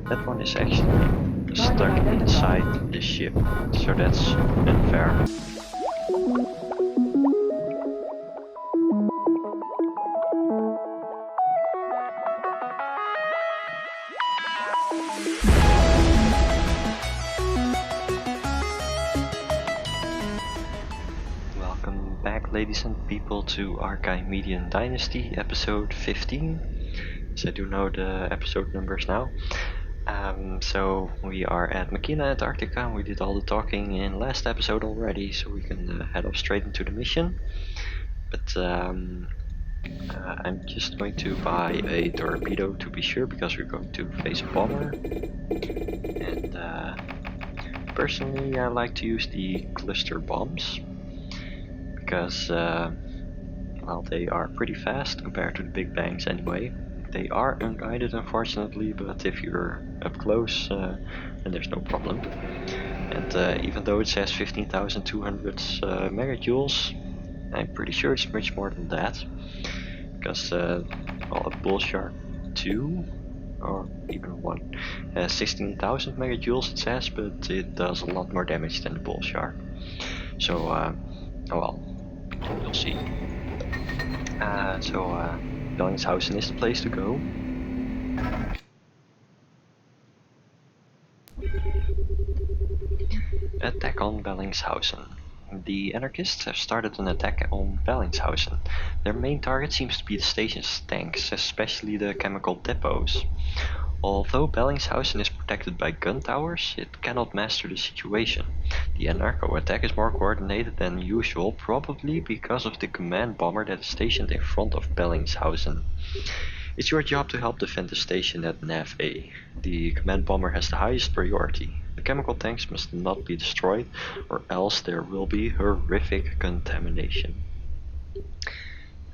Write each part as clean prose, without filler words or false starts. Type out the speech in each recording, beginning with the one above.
That one is actually stuck inside the ship, so that's unfair. Welcome back, ladies and people, to Archimedean Dynasty, episode 15. So I do know the episode numbers now. So we are at Machina, Antarctica. We did all the talking in last episode already, so we can head off straight into the mission. But I'm just going to buy a torpedo to be sure, because we're going to face a bomber. And personally, I like to use the cluster bombs, because well, they are pretty fast compared to the big bangs anyway. They are unguided, unfortunately, but if you're up close, then there's no problem. And even though it says 15,200 megajoules, I'm pretty sure it's much more than that, because well, a bull shark 2 or even 1 has 16,000 megajoules, it says, but it does a lot more damage than the bull shark. So oh well, we'll see. Bellingshausen is the place to go. Attack on Bellingshausen. The anarchists have started an attack on Bellingshausen. Their main target seems to be the station's tanks, especially the chemical depots. Although Bellingshausen is protected by gun towers, it cannot master the situation. The anarcho attack is more coordinated than usual, probably because of the command bomber that is stationed in front of Bellingshausen. It's your job to help defend the station at Nav A. The command bomber has the highest priority. The chemical tanks must not be destroyed, or else there will be horrific contamination.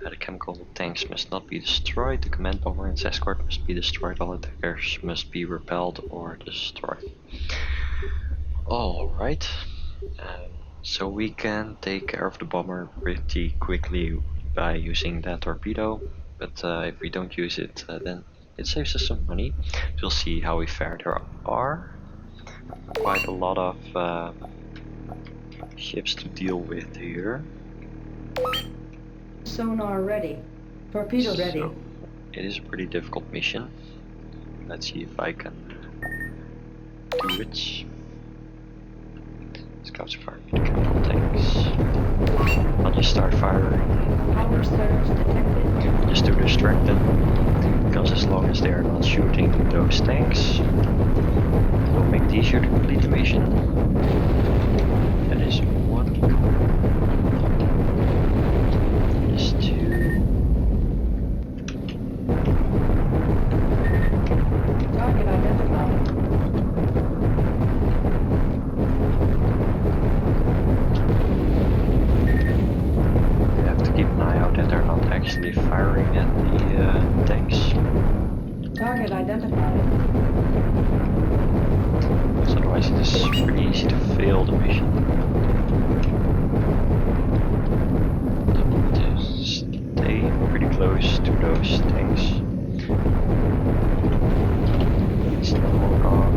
The chemical tanks must not be destroyed, the command bomber and its escort must be destroyed, all attackers must be repelled or destroyed. Alright, so we can take care of the bomber pretty quickly by using that torpedo, but if we don't use it, then it saves us some money. We'll see how we fare. There are quite a lot of ships to deal with here. Sonar ready. Torpedo ready. So, it is a pretty difficult mission. Let's see if I can do it. Scouts fire the chemical tanks. I'll just start firing. Power surge detected. Just to distract them. Because as long as they are not shooting those tanks, it will make it easier to complete the mission. That is one. Is two. Target identified. You have to keep an eye out that they're not actually firing at the tanks. Target identified. Because otherwise it is pretty easy to fail the mission. Just stay pretty close to those tanks. Still more gone.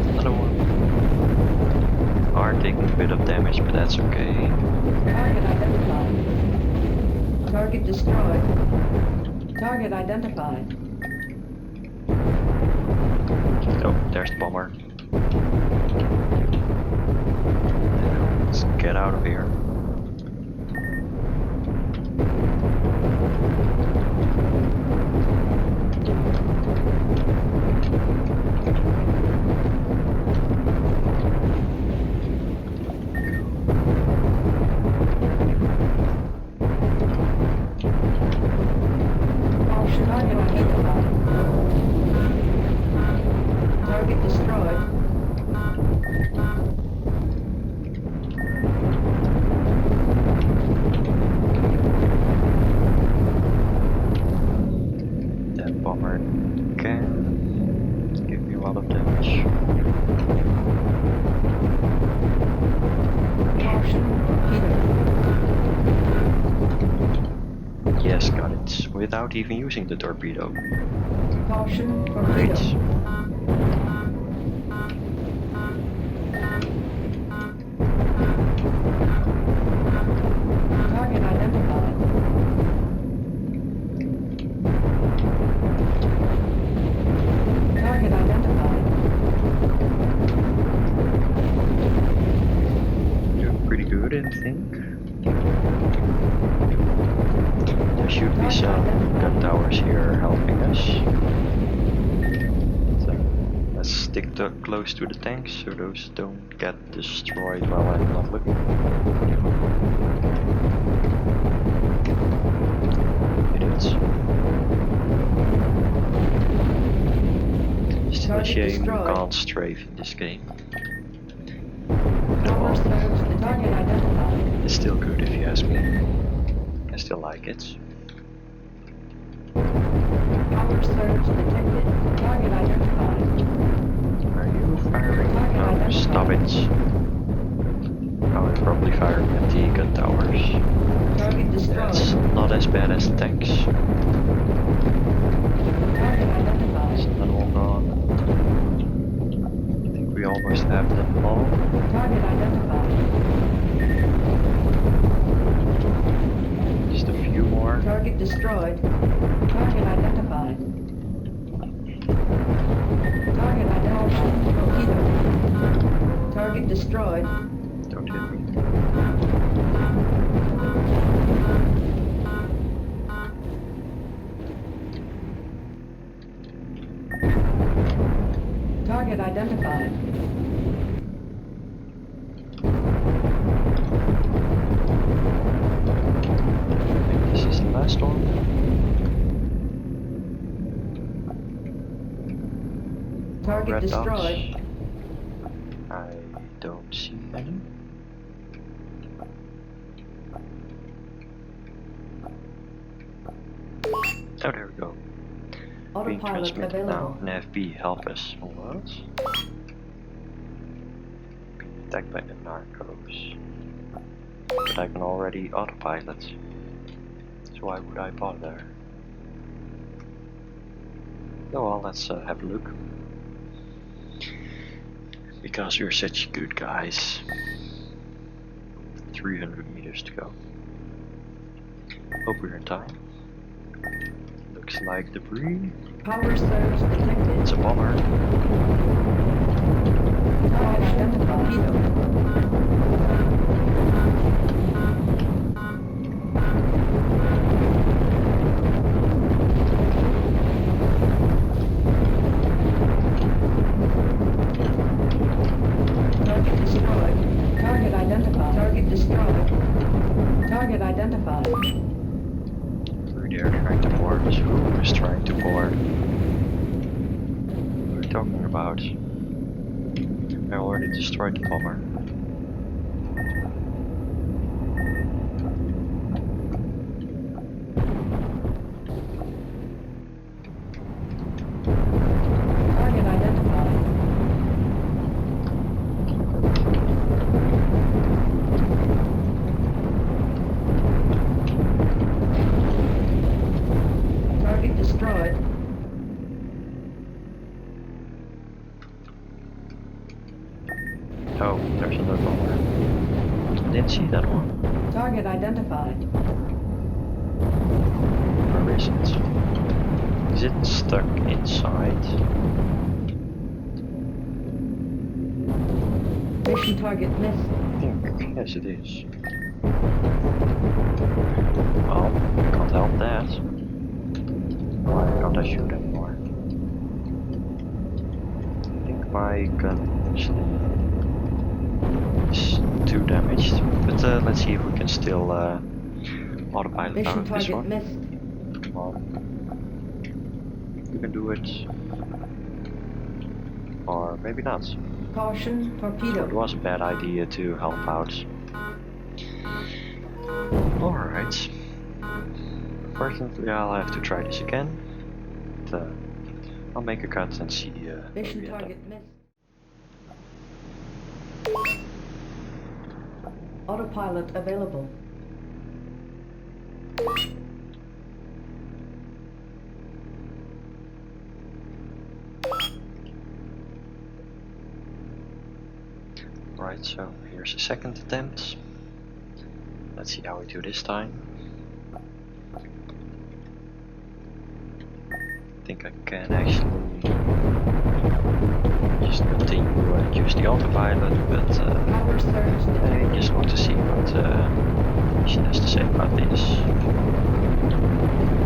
Another one. Are taking a bit of damage, but that's okay. Target identified. Target destroyed. Target identified. Oh, there's the bomber. Let's get out of here. Target identified. Target destroyed. That bomber can give me a lot of damage. Yes, got it. Without even using the torpedo. Caution, Right. torpedo. Target identified. Target identified. Doing pretty good, I think. There should be some gun towers here helping us. So let's stick close to the tanks so those don't get destroyed while I'm not looking. Idiots. Still a shame you can't strafe in this game. Oh well. Target identified. It's still good if you ask me. I still like it. Power surge detected. Target identified. Are you firing? No, stop it. Oh, I'm probably firing at the gun towers. Target destroyed. That's not as bad as the tanks. Target identified. Is that all gone? I think we almost have them all. Target identified. Just a few more. Target destroyed. Target identified. Target identified. Torpedo. Target destroyed. Don't hit me. Target identified. This is the last one. Target Red destroyed. dots. I don't see any. Oh, there we go. Being Autopilot transmitted now. available. An FB, help us. What? Being attacked by the narcos. But I can already autopilot. So why would I bother? Oh well, let's have a look. Because you're such good guys. 300 meters to go. Hope we're in time. Looks like debris. Power surge detected. It's a bomber. Target identified. Torpedo. Target destroyed. Target identified. Target destroyed. Target identified. We're there trying to board. Who is trying to board? What are we talking about? I already destroyed the bomber. Target identified. Target destroyed. Oh, there's another bomber. Didn't see that one. Target identified. Where is it? Is it stuck inside? Mission target missed. I think, yes it is. Oh, can't help that. Why can't I shoot anymore? I think my gun actually is too damaged. But let's see if we can still autopilot Mission out of this target one. missed. Come on. You can do it. Or maybe not. Caution, It torpedo. was a bad idea to help out. Alright. Unfortunately, I'll have to try this again. But, I'll make a cut and see where we Mission end up. target missed. Autopilot available. Right, so here's a second attempt. Let's see how we do this time. I think I can actually just continue and use the autopilot, but Power surge I detected. just want to see what she has to say about this.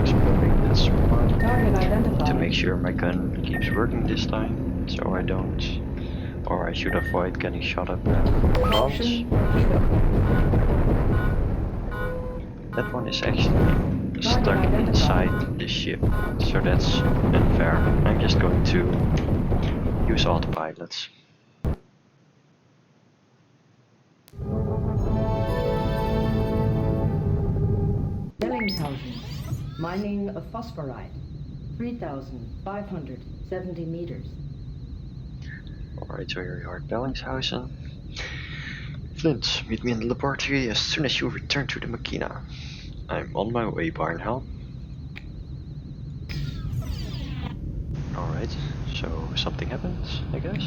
Exploring, that's smart. Target identified. To make sure my gun keeps working this time, so I don't, or I should avoid getting shot up once. Caution. That one is actually stuck inside the ship, so that's unfair. I'm just going to use autopilots. Bellingshausen. Mining of phosphorite. 3,570 meters. Alright, so here you are at Bellingshausen. Flint, meet me in the laboratory as soon as you return to the Machina. I'm on my way, Barnhelm. Alright, so something happens, I guess.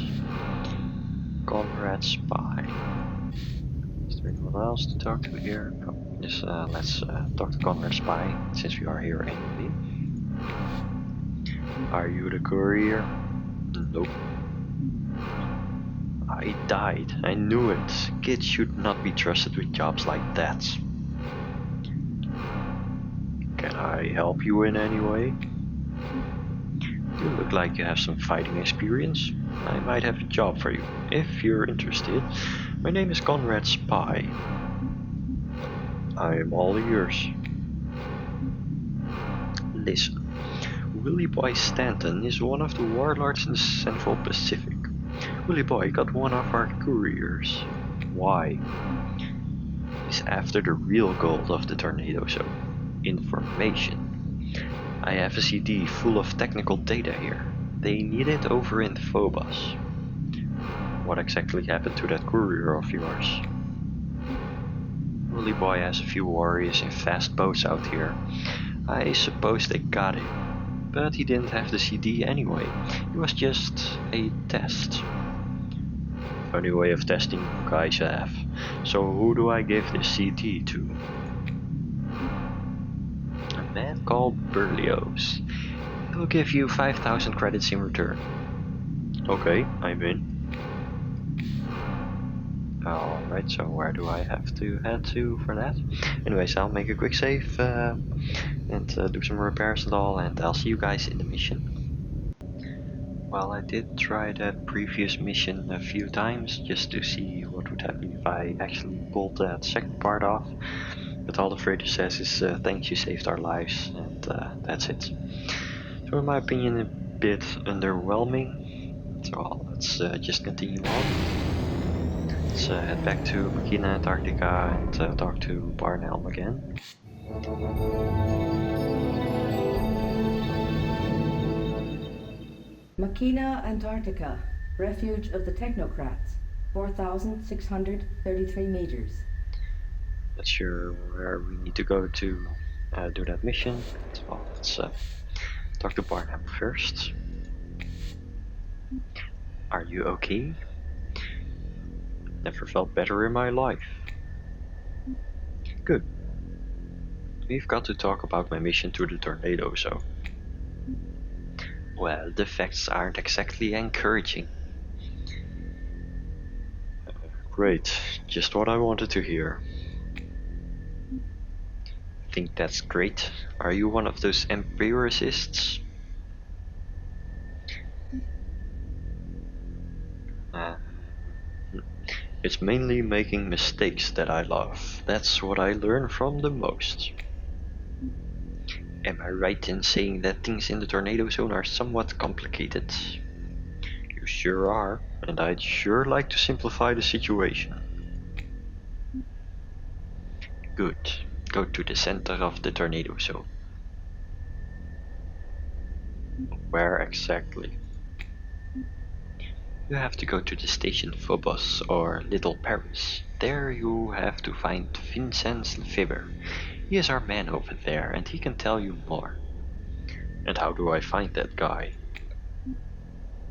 Conrad Spy. Is there anyone else to talk to here? No. Just let's talk to Conrad Spy, since we are here anyway. Are you the courier? Nope. I died. I knew it. Kids should not be trusted with jobs like that. Can I help you in any way? You look like you have some fighting experience. I might have a job for you, if you're interested. My name is Conrad Spy. I am all ears. Listen, Willie Boy Stanton is one of the warlords in the Central Pacific. Willie Boy got one of our couriers. Why? He's after the real gold of the tornado zone. Information. I have a CD full of technical data here. They need it over in Phobos. What exactly happened to that courier of yours? Willie Boy has a few warriors in fast boats out here. I suppose they got him. But he didn't have the CD anyway. It was just a test. Funny way of testing you guys have. So who do I give this CD to? A man called Berlioz. He'll give you 5,000 credits in return. Okay, I'm in. Alright, so where do I have to head to for that? Anyways, I'll make a quick save and do some repairs and all, and I'll see you guys in the mission. Well, I did try that previous mission a few times just to see what would happen if I actually pulled that second part off. But all the freighter says is thanks, you saved our lives, and that's it. So in my opinion, a bit underwhelming. So let's just continue on. Let's head back to Machina, Antarctica, and talk to Barnhelm again. Machina, Antarctica. Refuge of the Technocrats. 4,633 meters. Not sure where we need to go to do that mission. So let's talk to Barnhelm first. Are you okay? Never felt better in my life. Good. We've got to talk about my mission to the tornado zone. Well, the facts aren't exactly encouraging. Great, just what I wanted to hear. Think that's great. Are you one of those empiricists? It's mainly making mistakes that I love. That's what I learn from the most. Am I right in saying that things in the tornado zone are somewhat complicated? You sure are, and I'd sure like to simplify the situation. Good. Go to the center of the tornado zone. Where exactly? You have to go to the station Phobos or Little Paris. There you have to find Vincent Lefebvre. He is our man over there and he can tell you more. And how do I find that guy?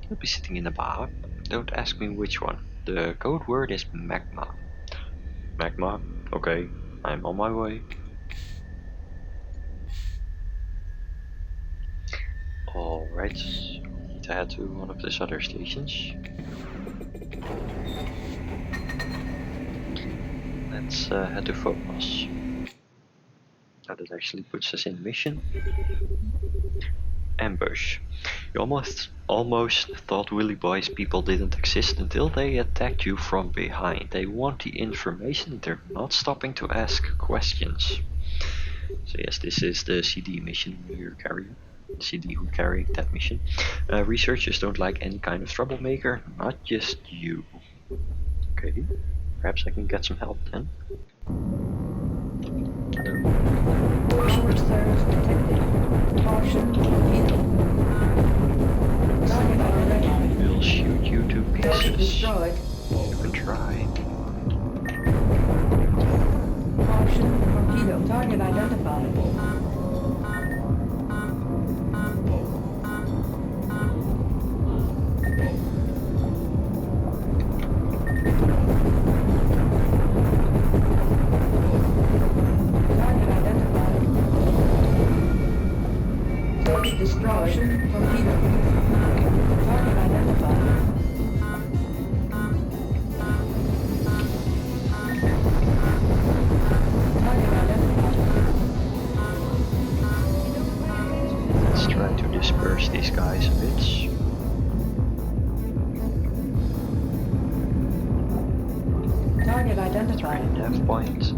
He'll be sitting in a bar. Don't ask me which one. The code word is magma. Magma? Okay, I'm on my way. Alright, need to head to one of these other stations. Let's head to Phobos. Now that actually puts us in mission. Ambush. You almost thought Willy Boy's people didn't exist until they attacked you from behind. They want the information, they're not stopping to ask questions. So yes, this is the CD mission we're carrying. CD who carrying that mission. Researchers don't like any kind of troublemaker, not just you. Okay, perhaps I can get some help then. Power surge detected. Caution, torpedo. Target already. We'll shoot you to pieces. Destroyed. You can try. Caution, torpedo. Target identified. Destroyed. Torpedo. Target identified. Target identified. Let's try to disperse these guys a bit. Target identified. Nav point.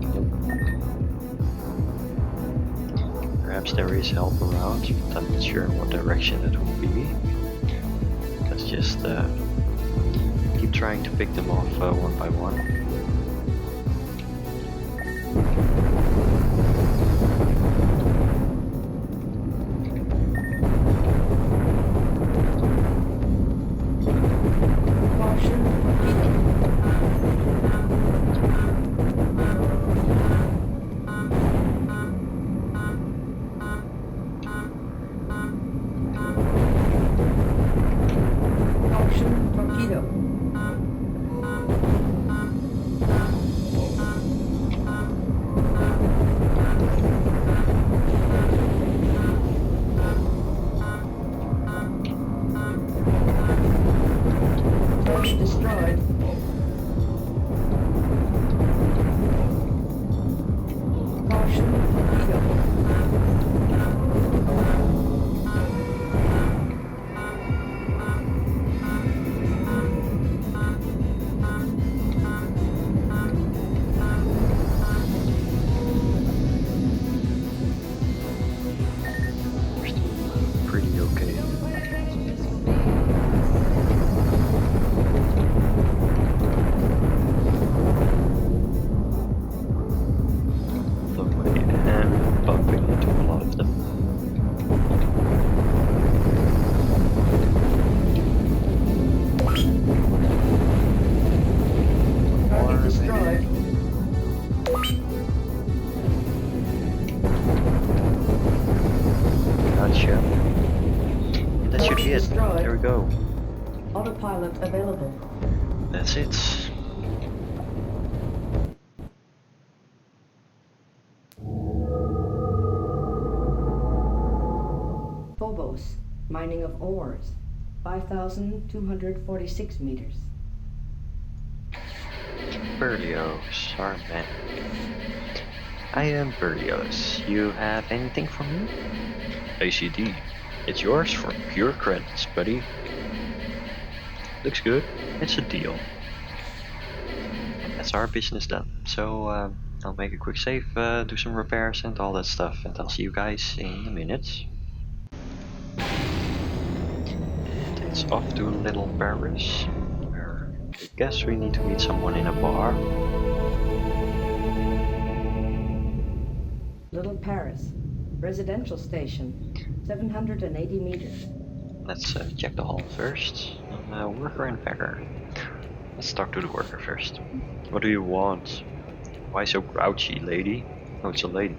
Perhaps there is help around, but I'm not sure in what direction it will be. Let's just keep trying to pick them off one by one. There we go. Autopilot available. That's it. Phobos, mining of ores, 5,246 meters. Berlioz, our man. I am Berlioz. You have anything for me? ACD. It's yours for pure credits, buddy. Looks good. It's a deal. That's our business done. So I'll make a quick save, do some repairs and all that stuff, and I'll see you guys in a minute. And it's off to Little Paris. I guess we need to meet someone in a bar. Little Paris, residential station, 780 meters. Let's check the hall first. Worker and packer. Let's talk to the worker first. What do you want? Why so grouchy, lady? Oh, it's a lady.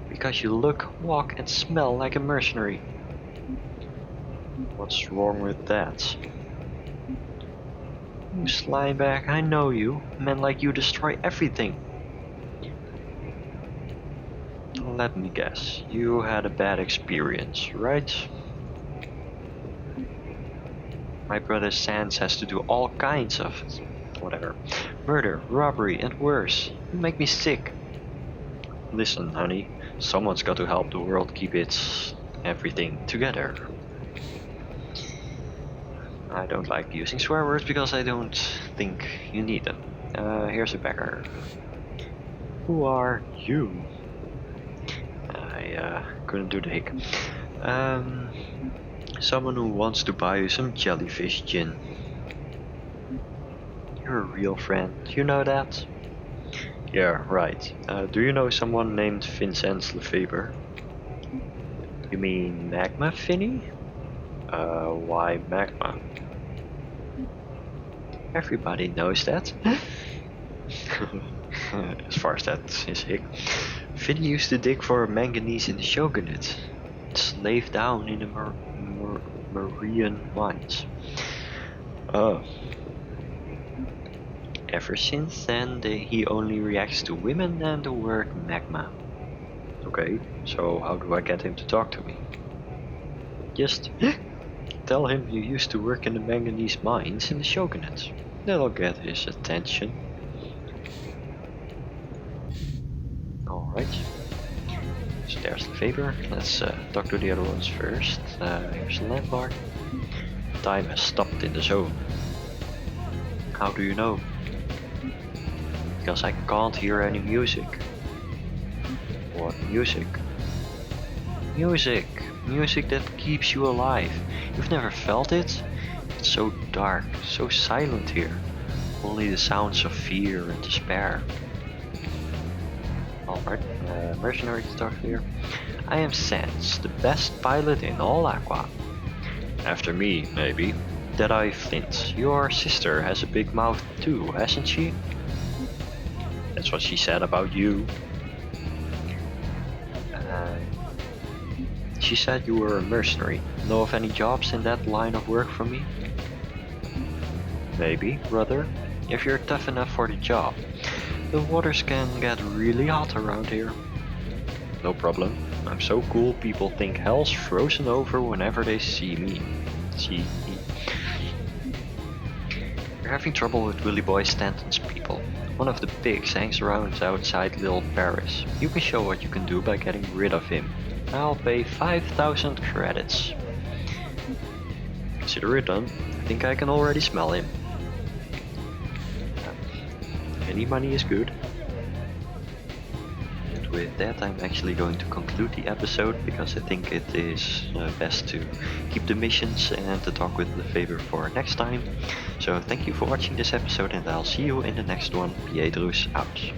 Because you look, walk and smell like a mercenary. What's wrong with that? You slimebag, I know you. Men like you destroy everything. Let me guess, you had a bad experience, right? My brother Sans has to do all kinds of whatever. Murder, robbery, and worse. You make me sick. Listen, honey, someone's got to help the world keep its everything together. I don't like using swear words because I don't think you need them. Here's a beggar. Who are you? I couldn't do the hic. Someone who wants to buy you some jellyfish gin. You're a real friend, you know that? Yeah, right. Do you know someone named Vincent Lefebvre? You mean Magma, Finny? Why Magma? Everybody knows that. As far as that is hic. Finny used to dig for manganese in the shogunate. Slaved down in the Marian mines. Oh. Ever since then, he only reacts to women and the word magma. Okay, so how do I get him to talk to me? Just tell him you used to work in the manganese mines in the shogunate. That'll get his attention. Alright. So there's the favor. Let's talk to the other ones first. Here's the landmark. Time has stopped in the zone. How do you know? Because I can't hear any music. What music? Music! Music that keeps you alive. You've never felt it? It's so dark, so silent here. Only the sounds of fear and despair. Alright, mercenary talk here. I am Sans, the best pilot in all Aqua. After me, maybe. Deadeye Flint, your sister has a big mouth too, hasn't she? That's what she said about you. She said you were a mercenary. Know of any jobs in that line of work for me? Maybe, brother, if you're tough enough for the job. The waters can get really hot around here. No problem. I'm so cool people think hell's frozen over whenever they see me. You're having trouble with Willy Boy Stanton's people. One of the pigs hangs around outside Little Paris. You can show what you can do by getting rid of him. I'll pay 5,000 credits. Consider it done. I think I can already smell him. Any money is good. And with that I'm actually going to conclude the episode because I think it is best to keep the missions and to talk with Lefebvre for next time. So thank you for watching this episode and I'll see you in the next one. Piedrus out.